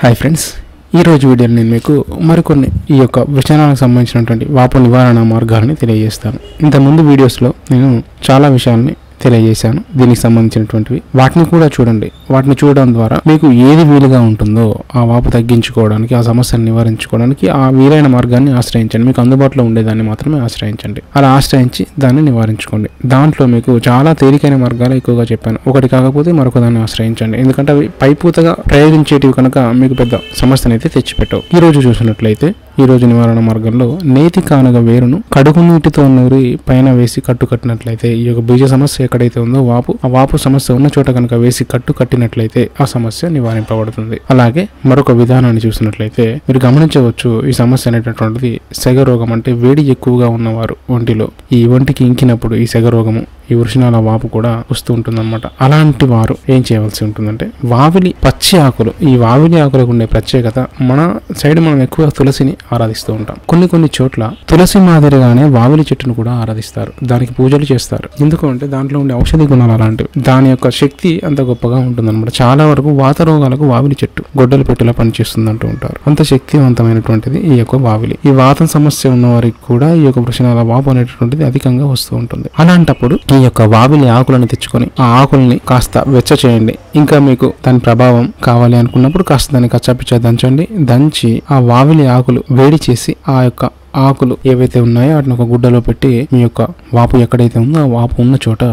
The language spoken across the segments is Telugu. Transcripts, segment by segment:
హాయ్ ఫ్రెండ్స్, ఈరోజు వీడియోలో నేను మీకు మరికొన్ని ఈ యొక్క విషయాలకు సంబంధించినటువంటి వాపు నివారణ మార్గాలని తెలియజేస్తాను. ఇంతకుముందు వీడియోస్లో నేను చాలా విషయాల్ని తెలియజేశాను. దీనికి సంబంధించినటువంటివి వాటిని కూడా చూడండి. వాటిని చూడడం ద్వారా మీకు ఏది వీలుగా ఉంటుందో ఆ వాపు తగ్గించుకోవడానికి, ఆ సమస్యను నివారించుకోవడానికి ఆ వీలైన మార్గాన్ని ఆశ్రయించండి. మీకు అందుబాటులో ఉండేదాన్ని మాత్రమే ఆశ్రయించండి. అలా ఆశ్రయించి దాన్ని నివారించుకోండి. దాంట్లో మీకు చాలా తేలికైన మార్గాలు ఎక్కువగా చెప్పాను. ఒకటి కాకపోతే మరొక దాన్ని ఆశ్రయించండి. ఎందుకంటే అవి పైపూతగా ప్రయోగించేటివి కనుక మీకు పెద్ద సమస్యనైతే తెచ్చిపెట్టవు. ఈ రోజు చూసినట్లయితే ఈ రోజు నివారణ మార్గంలో నేతి కానగ వేరును కడుగు నీటితో నూరి పైన వేసి కట్టు కట్టినట్లయితే ఈ యొక్క బీజ సమస్య ఎక్కడైతే ఉందో ఆ వాపు సమస్య ఉన్న చోట కనుక వేసి కట్టు కట్టినట్లయితే ఆ సమస్య నివారింపబడుతుంది. అలాగే మరొక విధానాన్ని చూసినట్లయితే మీరు గమనించవచ్చు, ఈ సమస్య అనేటటువంటిది సెగ రోగం, అంటే వేడి ఎక్కువగా ఉన్నవారు ఒంటిలో ఈ ఒంటికి ఇంకినప్పుడు ఈ సెగ రోగము, ఈ వృషణాల వాపు కూడా వస్తూ ఉంటుంది అనమాట. అలాంటి వారు ఏం చేయవలసి ఉంటుందంటే వావిలి పచ్చి ఆకులు, ఈ వావిలి ఆకులకు ఉండే ప్రత్యేకత, మన సైడ్ మనం ఎక్కువ తులసిని ఆరాధిస్తూ ఉంటాం. కొన్ని చోట్ల తులసి మాదిరిగానే వావిలి చెట్టును కూడా ఆరాధిస్తారు, దానికి పూజలు చేస్తారు. ఎందుకంటే దాంట్లో ఉండే ఔషధి గుణాలు అలాంటివి, దాని యొక్క శక్తి అంత గొప్పగా ఉంటుంది అనమాట. చాలా వరకు వాత రోగాలకు వావిలి చెట్టు గొడ్డలు పెట్టేలా పనిచేస్తుంది అంటూ ఉంటారు. అంత శక్తివంతమైనటువంటిది ఈ యొక్క వావిలి. ఈ వాతం సమస్య ఉన్న వారికి కూడా ఈ యొక్క వృషణాల వాపు అనేటటువంటిది అధికంగా వస్తూ ఉంటుంది. అలాంటప్పుడు ఈ యొక్క వావిలి ఆకులను తెచ్చుకొని ఆ ఆకుల్ని కాస్త వెచ్చ చేయండి. ఇంకా మీకు దాని ప్రభావం కావాలి అనుకున్నప్పుడు కాస్త దాన్ని కచ్చాపిచ్చా దంచి ఆ వావిలి ఆకులు వేడి చేసి ఆ యొక్క ఆకులు ఏవైతే ఉన్నాయో వాటిని ఒక గుడ్డలో పెట్టి మీ యొక్క వాపు ఎక్కడైతే ఉందో ఆ వాపు ఉన్న చోట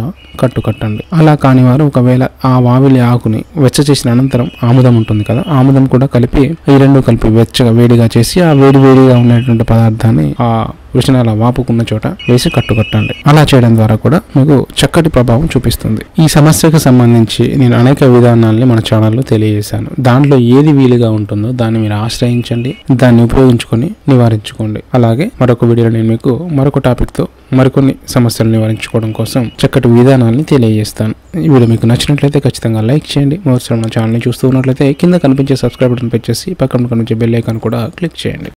కట్టండి. అలా కాని వారు ఒకవేళ ఆ వావిలి ఆకుని వెచ్చ చేసిన అనంతరం ఆముదం ఉంటుంది కదా, ఆముదం కూడా కలిపి ఈ రెండు కలిపి వెచ్చగా వేడిగా చేసి ఆ వేడిగా ఉన్నటువంటి పదార్థాన్ని ఆ వృషణాల వాపుకున్న చోట వేసి కట్టండి. అలా చేయడం ద్వారా కూడా మీకు చక్కటి ప్రభావం చూపిస్తుంది. ఈ సమస్యకు సంబంధించి నేను అనేక విధానాల్ని మన ఛానల్లో తెలియజేశాను. దాంట్లో ఏది వీలుగా ఉంటుందో దాన్ని మీరు ఆశ్రయించండి, దాన్ని ఉపయోగించుకొని నివారించుకోండి. అలాగే మరొక వీడియోలో నేను మీకు మరొక టాపిక్తో మరికొన్ని సమస్యలు నివారించుకోవడం కోసం చక్కటి విధానాన్ని తెలియజేస్తాను. ఈ వీడియో మీకు నచ్చినట్లయితే ఖచ్చితంగా లైక్ చేయండి. మరోసారి మన ఛానల్ని చూస్తూ ఉన్నట్లయితే కింద కనిపించే సబ్స్క్రైబ్ బటన్ ప్రెస్ చేసి పక్కన కనిపించే బెల్ ఐకాన్ కూడా క్లిక్ చేయండి.